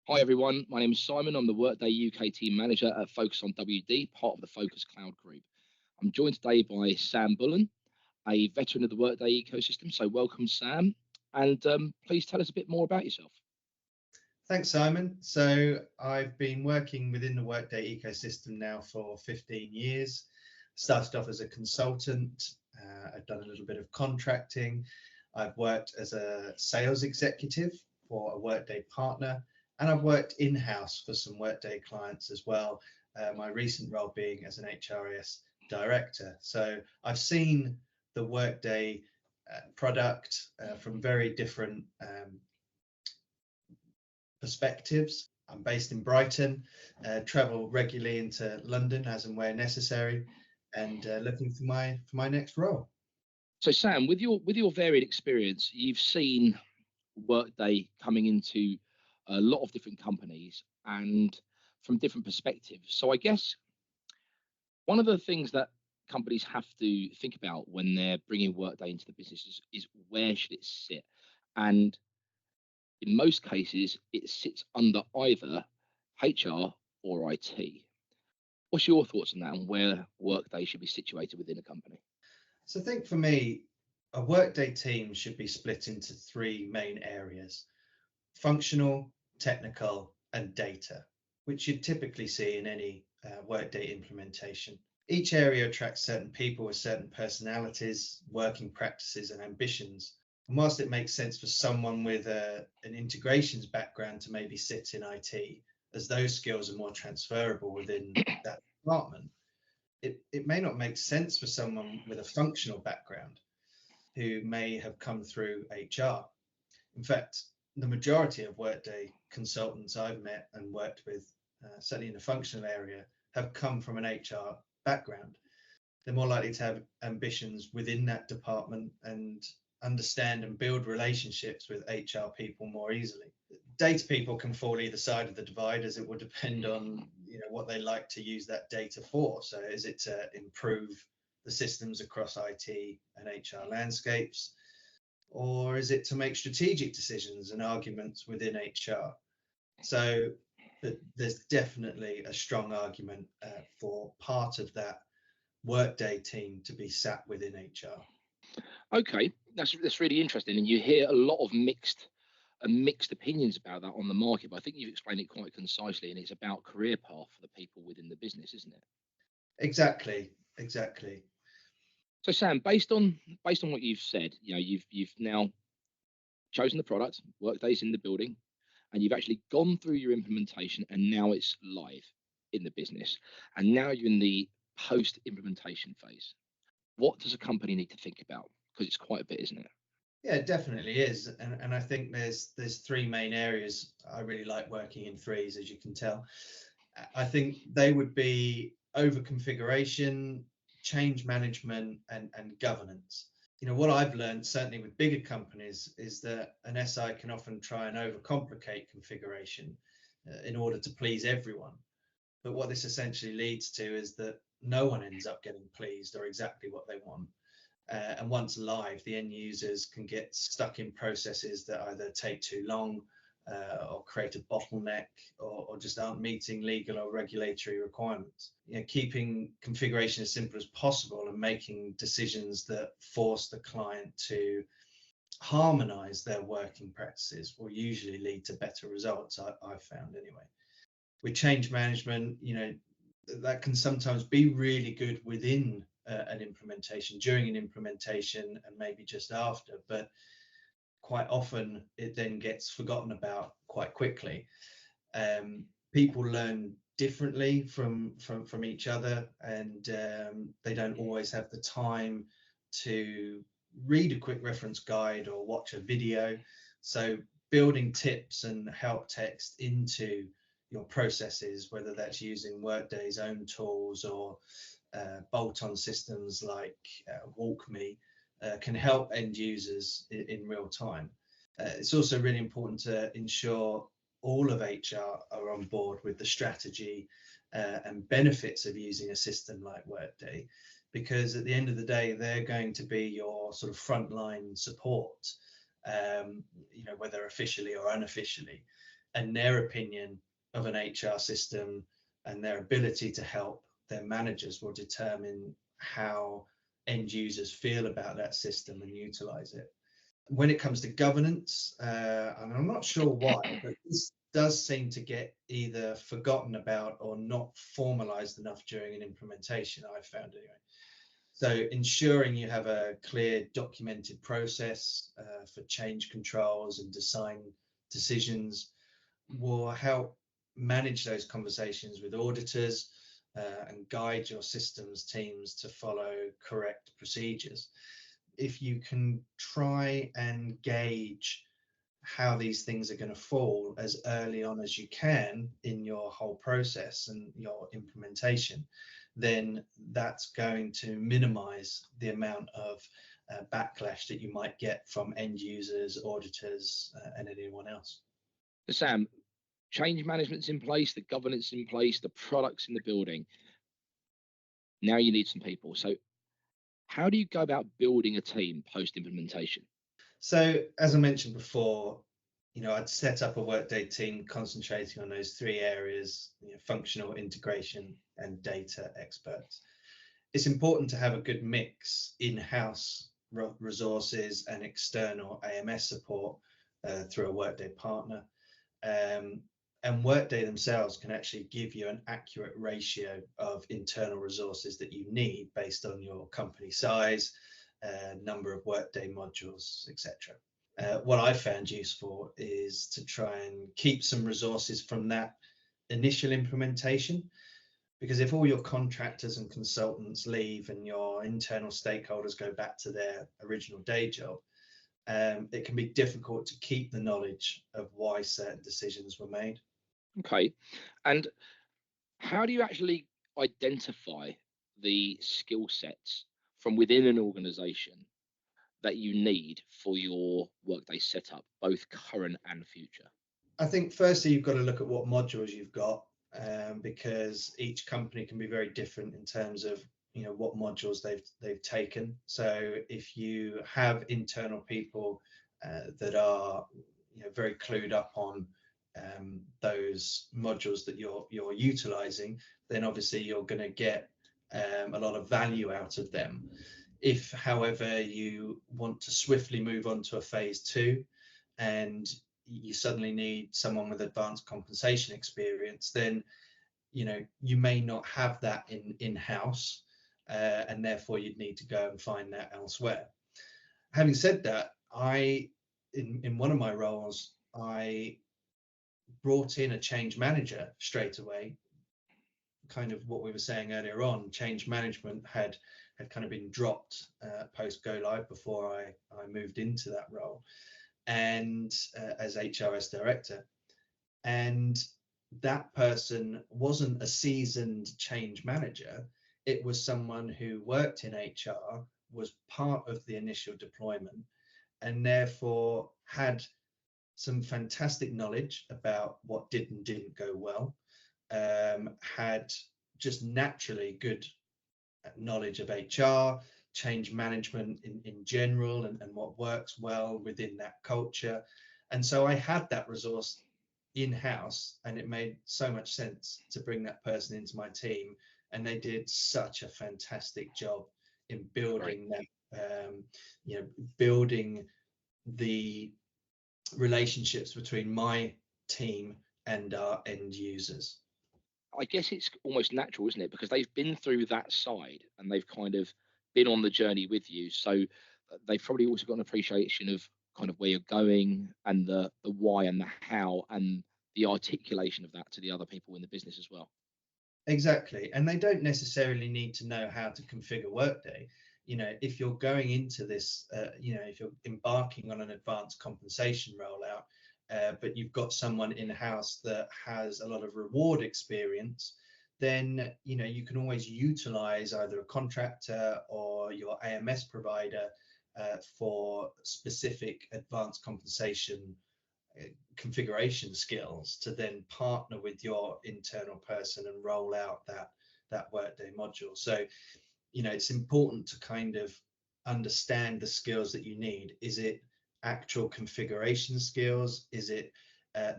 Hi everyone, my name is Simon. I'm the Workday UK Team Manager at Focus on WD, part of the Focus Cloud Group. I'm joined today by Sam Bullen, a veteran of the Workday ecosystem. So welcome, Sam, and please tell us a bit more about yourself. Thanks, Simon. So I've been working within the Workday ecosystem now for 15 years. Started off as a consultant. I've done a little bit of contracting. I've worked as a sales executive for a Workday partner, and I've worked in-house for some Workday clients as well. My recent role being as an HRIS Director. So I've seen the Workday product from very different perspectives. I'm based in Brighton, travel regularly into London as and where necessary, and looking for my next role. So Sam, with your varied experience, you've seen Workday coming into a lot of different companies and from different perspectives. So I guess one of the things that companies have to think about when they're bringing Workday into the business is where should it sit? And in most cases, it sits under either HR or IT. What's your thoughts on that and where Workday should be situated within a company? So I think for me, a Workday team should be split into three main areas: functional, technical, and data, which you'd typically see in any Workday implementation. Each area attracts certain people with certain personalities, working practices, and ambitions. And whilst it makes sense for someone with an integrations background to maybe sit in IT, as those skills are more transferable within that department, it may not make sense for someone with a functional background who may have come through HR. In fact, the majority of Workday consultants I've met and worked with, certainly in the functional area, have come from an HR background. They're more likely to have ambitions within that department and understand and build relationships with HR people more easily. Data people can fall either side of the divide, as it would depend on what they like to use that data for. So is it to improve the systems across IT and HR landscapes, or is it to make strategic decisions and arguments within HR? So there's definitely a strong argument for part of that Workday team to be sat within HR. Okay, that's really interesting, and you hear a lot of mixed opinions about that on the market. But I think you've explained it quite concisely, and it's about career path for the people within the business, isn't it? Exactly. So Sam, based on what you've said, you've now chosen the product, Workday's in the building, and you've actually gone through your implementation, and now it's live in the business, and now you're in the post-implementation phase. What does a company need to think about? Because it's quite a bit, isn't it? Yeah, it definitely is, and I think there's three main areas. I really like working in threes, as you can tell. I think they would be over configuration, change management, and governance. What I've learned, certainly with bigger companies, is that an SI can often try and overcomplicate configuration in order to please everyone. But what this essentially leads to is that no one ends up getting pleased or exactly what they want. And once live, the end users can get stuck in processes that either take too long or create a bottleneck or just aren't meeting legal or regulatory requirements. Keeping configuration as simple as possible and making decisions that force the client to harmonize their working practices will usually lead to better results, I've found anyway. With change management, that can sometimes be really good within an implementation, during an implementation, and maybe just after, but quite often it then gets forgotten about quite quickly. People learn differently from each other, and they don't always have the time to read a quick reference guide or watch a video. So building tips and help text into your processes, whether that's using Workday's own tools or bolt-on systems like WalkMe, can help end users in real time. It's also really important to ensure all of HR are on board with the strategy and benefits of using a system like Workday, because at the end of the day, they're going to be your sort of frontline support, whether officially or unofficially. and their opinion of an HR system and their ability to help their managers will determine how end users feel about that system and utilize it. When it comes to governance, and I'm not sure why, but this does seem to get either forgotten about or not formalized enough during an implementation, I've found anyway. So ensuring you have a clear documented process for change controls and design decisions will help manage those conversations with auditors and guide your systems teams to follow correct procedures. If you can try and gauge how these things are going to fall as early on as you can in your whole process and your implementation, then that's going to minimize the amount of backlash that you might get from end users, auditors, and anyone else. Sam, change management's in place, the governance in place, the products in the building. Now you need some people. So how do you go about building a team post-implementation? So as I mentioned before, I'd set up a Workday team concentrating on those three areas, functional, integration, and data experts. It's important to have a good mix in-house resources and external AMS support through a Workday partner. And Workday themselves can actually give you an accurate ratio of internal resources that you need based on your company size, number of Workday modules, etc. What I found useful is to try and keep some resources from that initial implementation, because if all your contractors and consultants leave and your internal stakeholders go back to their original day job, it can be difficult to keep the knowledge of why certain decisions were made. Okay. And how do you actually identify the skill sets from within an organization that you need for your Workday setup, both current and future? I think firstly, you've got to look at what modules you've got, because each company can be very different in terms of what modules they've taken. So if you have internal people that are very clued up on those modules that you're utilizing, then obviously you're going to get a lot of value out of them. If, however, you want to swiftly move on to a phase 2 and you suddenly need someone with advanced compensation experience, then you may not have that in-house, and therefore you'd need to go and find that elsewhere. Having said that, in one of my roles, I brought in a change manager straight away. Kind of what we were saying earlier on, change management had kind of been dropped post go live before I moved into that role, and as HRIS Director. And that person wasn't a seasoned change manager. It was someone who worked in HR, was part of the initial deployment, and therefore had some fantastic knowledge about what did and didn't go well, had just naturally good knowledge of HR, change management in general, and what works well within that culture. And so I had that resource in-house, and it made so much sense to bring that person into my team, and they did such a fantastic job in building that, building the relationships between my team and our end users. I guess it's almost natural, isn't it? Because they've been through that side and they've kind of been on the journey with you. So they've probably also got an appreciation of kind of where you're going and the why and the how and the articulation of that to the other people in the business as well. Exactly. And they don't necessarily need to know how to configure Workday. If you're going into this, if you're embarking on an advanced compensation rollout, but you've got someone in-house that has a lot of reward experience, then you can always utilize either a contractor or your AMS provider for specific advanced compensation configuration skills to then partner with your internal person and roll out that Workday module. So it's important to kind of understand the skills that you need. Is it actual configuration skills? Is it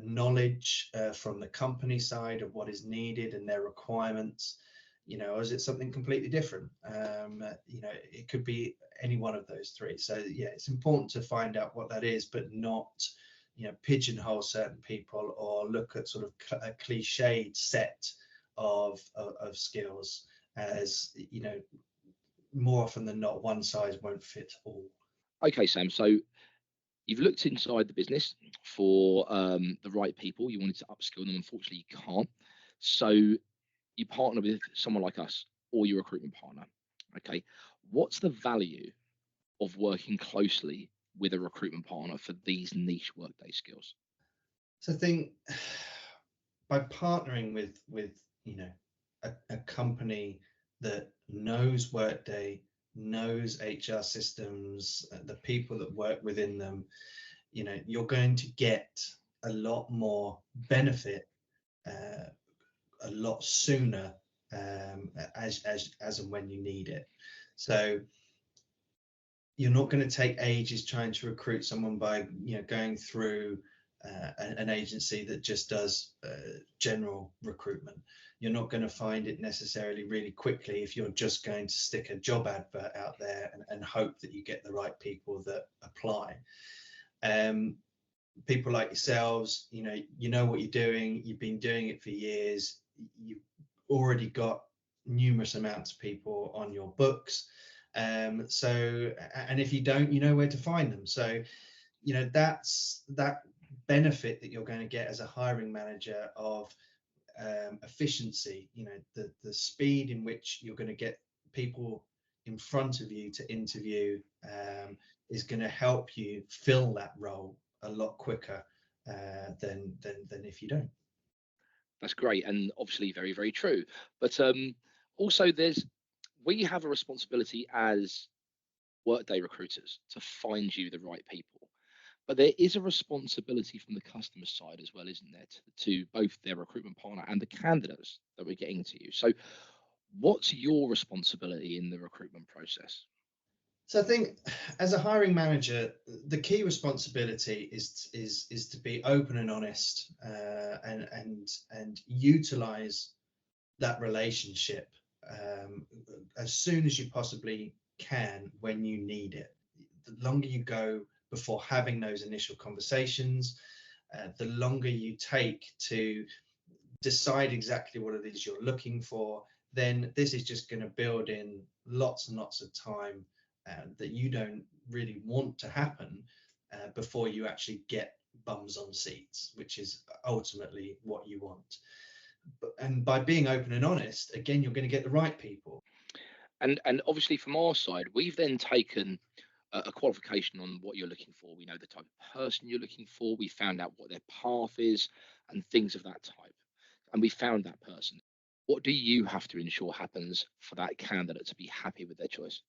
knowledge from the company side of what is needed and their requirements, or is it something completely different? It could be any one of those three. So yeah, it's important to find out what that is, but not pigeonhole certain people or look at sort of a cliched set of skills, as more often than not, one size won't fit all. Okay, Sam. So you've looked inside the business for the right people. You wanted to upskill them. Unfortunately, you can't. So you partner with someone like us or your recruitment partner. Okay. What's the value of working closely with a recruitment partner for these niche Workday skills? So I think by partnering with a company that knows Workday, knows HR systems, the people that work within them, you're going to get a lot more benefit a lot sooner, as and when you need it. So you're not going to take ages trying to recruit someone by going through an agency that just does general recruitment. You're not going to find it necessarily really quickly if you're just going to stick a job advert out there and hope that you get the right people that apply. People like yourselves, you know what you're doing. You've been doing it for years. You've already got numerous amounts of people on your books. So, and if you don't, you know where to find them. So, that's that benefit that you're going to get as a hiring manager of efficiency. The speed in which you're going to get people in front of you to interview is going to help you fill that role a lot quicker than if you don't. That's great, and obviously very, very true. But also, we have a responsibility as Workday recruiters to find you the right people. But there is a responsibility from the customer side as well, isn't there, to both their recruitment partner and the candidates that we're getting to you. So what's your responsibility in the recruitment process? So I think as a hiring manager, the key responsibility is to be open and honest, and utilize that relationship as soon as you possibly can when you need it. The longer you go before having those initial conversations, the longer you take to decide exactly what it is you're looking for, then this is just going to build in lots and lots of time that you don't really want to happen before you actually get bums on seats, which is ultimately what you want. And by being open and honest, again, you're going to get the right people. And obviously from our side, we've then taken a qualification on what you're looking for. We know the type of person you're looking for. We found out what their path is and things of that type. And we found that person. What do you have to ensure happens for that candidate to be happy with their choice?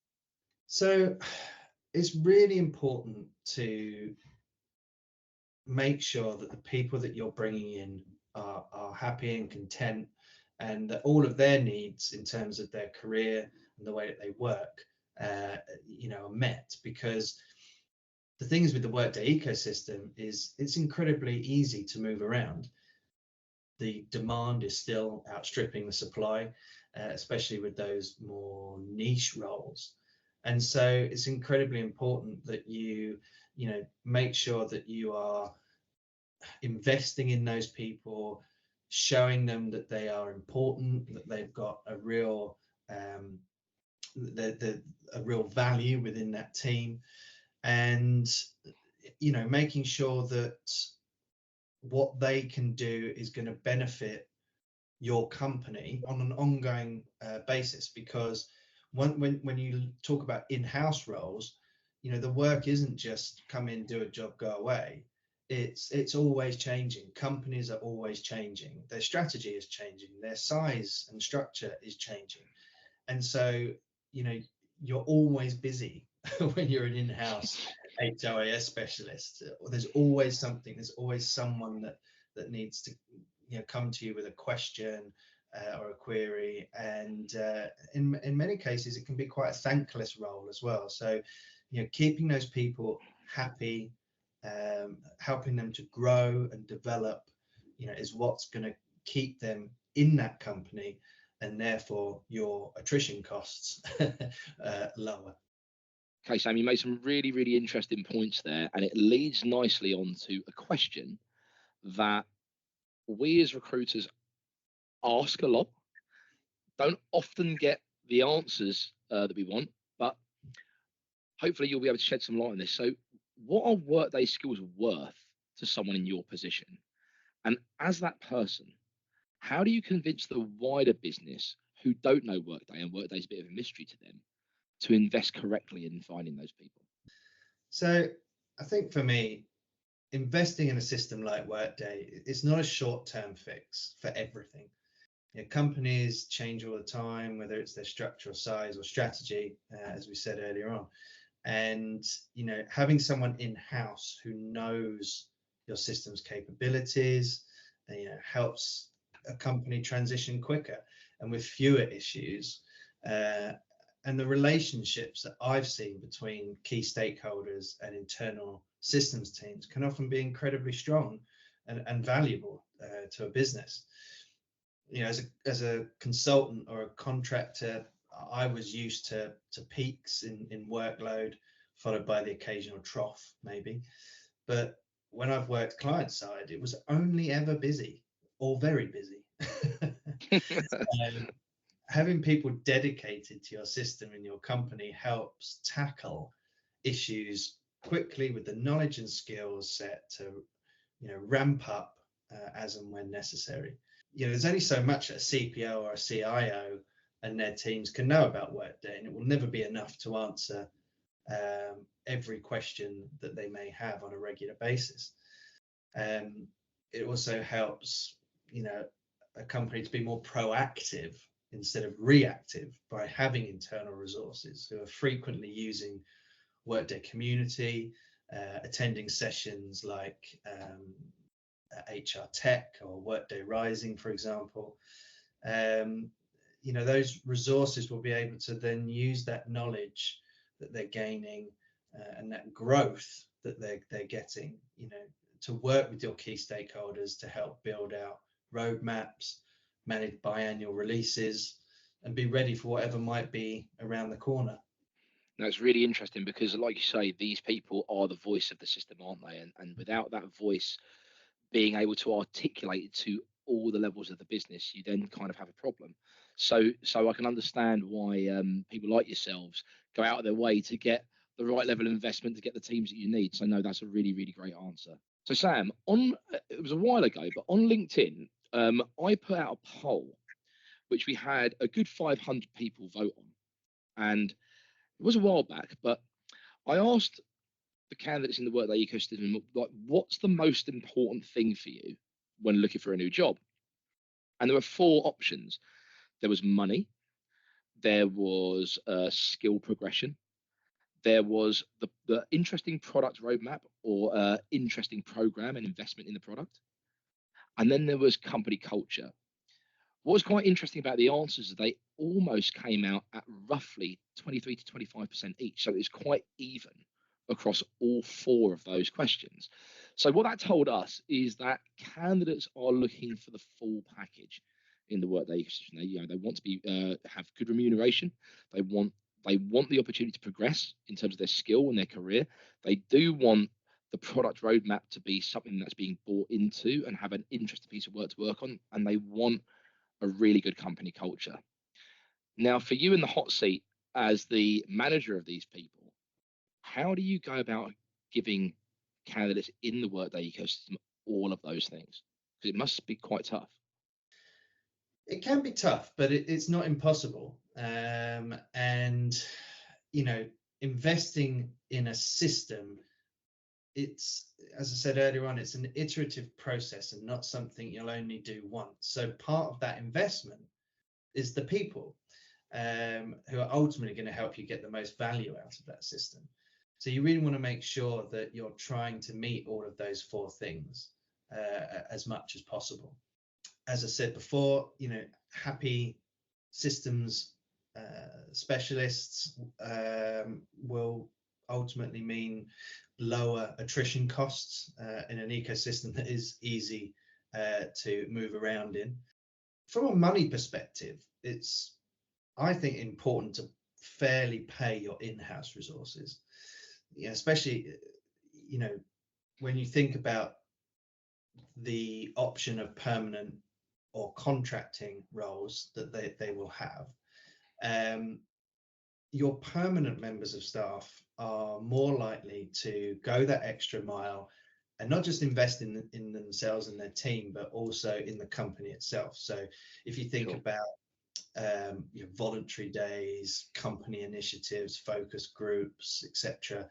So it's really important to make sure that the people that you're bringing in are happy and content, and that all of their needs in terms of their career and the way that they work are met. Because the things with the Workday ecosystem is it's incredibly easy to move around. The demand is still outstripping the supply, especially with those more niche roles. And so it's incredibly important that you make sure that you are investing in those people, showing them that they are important, that they've got a real a real value within that team, and making sure that what they can do is going to benefit your company on an ongoing basis. Because when you talk about in-house roles, the work isn't just come in, do a job, go away. It's always changing. Companies are always changing. Their strategy is changing. Their size and structure is changing. And so, you're always busy when you're an in-house HRIS specialist. There's always something. There's always someone that needs to come to you with a question or a query. And in many cases, it can be quite a thankless role as well. So, keeping those people happy, helping them to grow and develop, is what's going to keep them in that company, and therefore your attrition costs lower. Okay, Sam, you made some really, really interesting points there, and it leads nicely on to a question that we as recruiters ask a lot, don't often get the answers that we want, but hopefully you'll be able to shed some light on this. So, what are Workday skills worth to someone in your position? And as that person, how do you convince the wider business who don't know Workday, and Workday's a bit of a mystery to them, to invest correctly in finding those people? So I think for me, investing in a system like Workday, it's not a short-term fix for everything. Companies change all the time, whether it's their structure or size or strategy, as we said earlier on. And having someone in-house who knows your system's capabilities, helps a company transition quicker and with fewer issues. And the relationships that I've seen between key stakeholders and internal systems teams can often be incredibly strong and valuable to a business. As a consultant or a contractor, I was used to peaks in workload, followed by the occasional trough, maybe. But when I've worked client side, it was only ever busy or very busy. Having people dedicated to your system in your company helps tackle issues quickly with the knowledge and skills set to ramp up as and when necessary. There's only so much a CPO or a CIO and their teams can know about Workday, and it will never be enough to answer every question that they may have on a regular basis. It also helps a company to be more proactive instead of reactive by having internal resources who are frequently using Workday Community, attending sessions like HR Tech or Workday Rising, for example. Those resources will be able to then use that knowledge that they're gaining and that growth that they're getting, to work with your key stakeholders to help build out roadmaps, manage biannual releases, and be ready for whatever might be around the corner. Now, it's really interesting because, like you say, these people are the voice of the system, aren't they? And without that voice being able to articulate it to all the levels of the business, you then kind of have a problem. So I can understand why people like yourselves go out of their way to get the right level of investment to get the teams that you need. So no, that's a really, really great answer. So Sam, it was a while ago, but on LinkedIn, I put out a poll, which we had a good 500 people vote on. And it was a while back, but I asked the candidates in the Workday ecosystem, like, what's the most important thing for you when looking for a new job? And there were four options. There was money, there was skill progression, there was the interesting product roadmap or interesting program and investment in the product, and then there was company culture. What was quite interesting about the answers is they almost came out at roughly 23 to 25% each. So it's quite even across all four of those questions. So what that told us is that candidates are looking for the full package in the Workday ecosystem. They want to be have good remuneration. They want the opportunity to progress in terms of their skill and their career. They do want the product roadmap to be something that's being bought into and have an interesting piece of work to work on, and they want a really good company culture. Now, for you in the hot seat as the manager of these people, how do you go about giving candidates in the Workday ecosystem all of those things? Because it must be quite tough. It can be tough, but it's not impossible. And investing in a system, it's, as I said earlier on, it's an iterative process and not something you'll only do once. So part of that investment is the people who are ultimately going to help you get the most value out of that system. So you really want to make sure that you're trying to meet all of those four things as much as possible. As I said before, happy systems specialists will ultimately mean lower attrition costs in an ecosystem that is easy to move around in. From a money perspective, it's, I think, important to fairly pay your in-house resources. Especially, when you think about the option of permanent or contracting roles that they will have, your permanent members of staff are more likely to go that extra mile and not just invest in themselves and their team, but also in the company itself. So if you think about voluntary days, company initiatives, focus groups, etc.,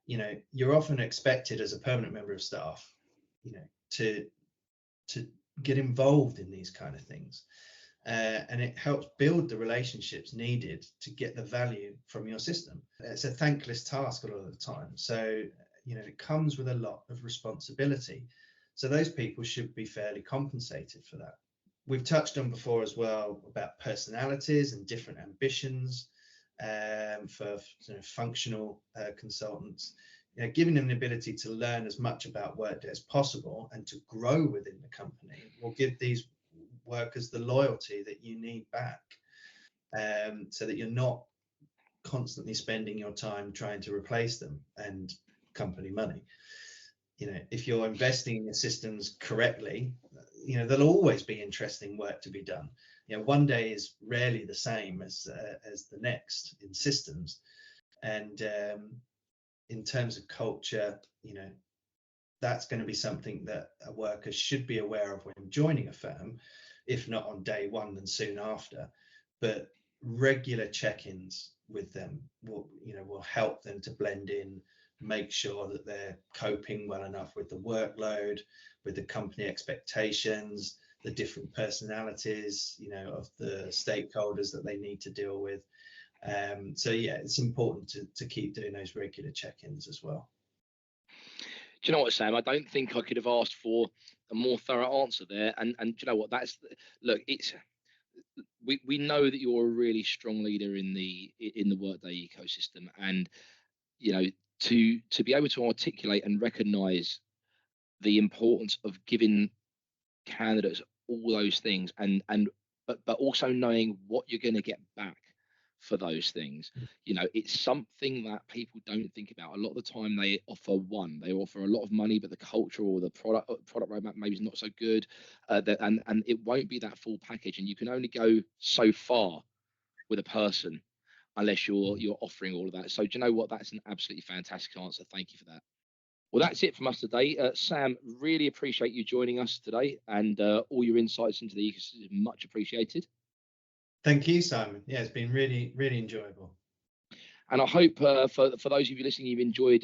you're often expected as a permanent member of staff, to get involved in these kind of things. And it helps build the relationships needed to get the value from your system. It's a thankless task a lot of the time. So, it comes with a lot of responsibility. So those people should be fairly compensated for that. We've touched on before as well about personalities and different ambitions for functional consultants. Giving them the ability to learn as much about Workday as possible and to grow within the company will give these workers the loyalty that you need back, so that you're not constantly spending your time trying to replace them and company money. If you're investing in your systems correctly, there'll always be interesting work to be done. One day is rarely the same as the next in systems. And in terms of culture, that's going to be something that a worker should be aware of when joining a firm, if not on day one, then soon after. But regular check-ins with them will help them to blend in, make sure that they're coping well enough with the workload, with the company expectations, the different personalities, of the stakeholders that they need to deal with. So yeah, it's important to keep doing those regular check-ins as well. Do you know what, Sam? I don't think I could have asked for a more thorough answer there. And do you know what? We know that you're a really strong leader in the Workday ecosystem, and to be able to articulate and recognise the importance of giving candidates all those things, but also knowing what you're going to get back for those things. It's something that people don't think about. A lot of the time they offer a lot of money, but the culture or the product roadmap maybe is not so good, and it won't be that full package, and you can only go so far with a person unless you're offering all of that. So do you know what? That's an absolutely fantastic answer. Thank you for that. Well, that's it from us today. Sam, really appreciate you joining us today, and all your insights into the ecosystem, much appreciated. Thank you, Simon. Yeah, it's been really, really enjoyable. And I hope for those of you listening, you've enjoyed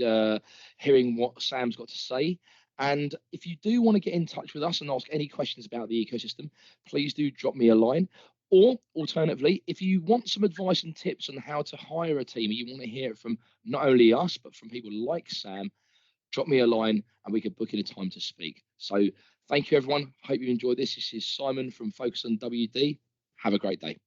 hearing what Sam's got to say. And if you do want to get in touch with us and ask any questions about the ecosystem, please do drop me a line. Or alternatively, if you want some advice and tips on how to hire a team, you want to hear it from not only us, but from people like Sam, drop me a line and we can book in a time to speak. So thank you, everyone. Hope you enjoyed this. This is Simon from Focus on WD. Have a great day.